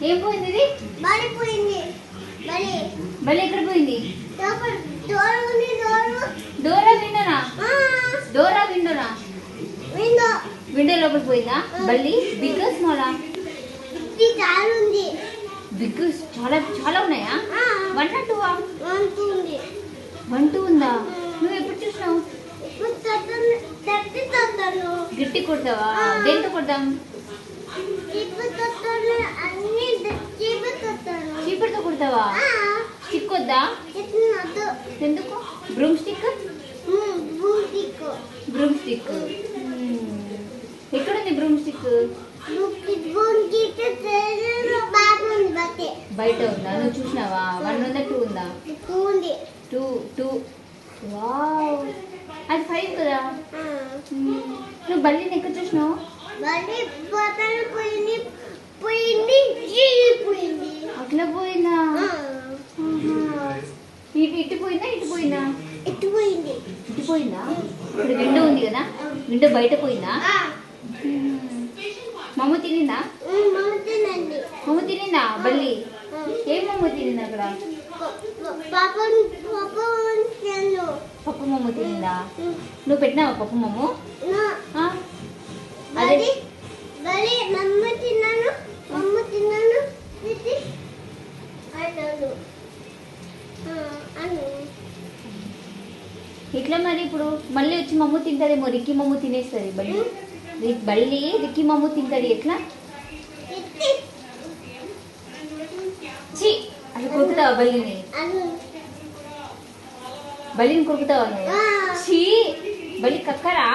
ఏం పోయింది ఇది? బలి ఎక్కడ పోయింది? డోరా విండోనా? డోరా విండోనా? విండో లోపల పోయిందా బల్లి? బిగ్ స్మాలా? బిగ్ చాలా చాలా ఉన్నాయా? 1 2 1 2 ఉందా? నువ్వు ఎప్పుడు చూసినావు? గట్టి కొడతావా? దేంతో కొడదాం? చీపురుతో కొడతావా? స్టిక్ వద్దా? ఎందుకు? Broom stick. బ్రూమ్ స్టిక్ ఎక్కడుంది? బ్రూమ్ స్టిక్ బయట ఉందా? నువ్వు చూసినావా? 1 ఉందా 2 ఉందా? 2 వావ్, అది 5 కదా. నువ్వు బల్లిని ఎక్కడ చూసినావు? అట్లా పోయిందా? ఇటు పోయిందా? ఇటు పోయిందా? ఇటు పోయిందా? ఇప్పుడు విండో ఉంది కదా, విండో బయట పోయిందా? మమ్మ తినిందా? మమ్మ తినిందా బల్లి? ఏం మమ్మ తినింది అక్కడ? పప్పు మమ్మ తినిందా? నువ్వు పెట్టినావా పప్పు మమ్మ? అదే ఇట్లా మరి ఇప్పుడు మళ్ళీ వచ్చి మమ్మ తింటదేమో, రిక్కి మమ్మ తినేస్తుంది బల్లి. బల్లి రిక్కి మమ్మ తింటది ఎట్లా? చి అది కొరుకుతావా బల్లిని? బల్లిని కొరుకుతావా నువ్వు? ఛీ బల్లి కక్కరా?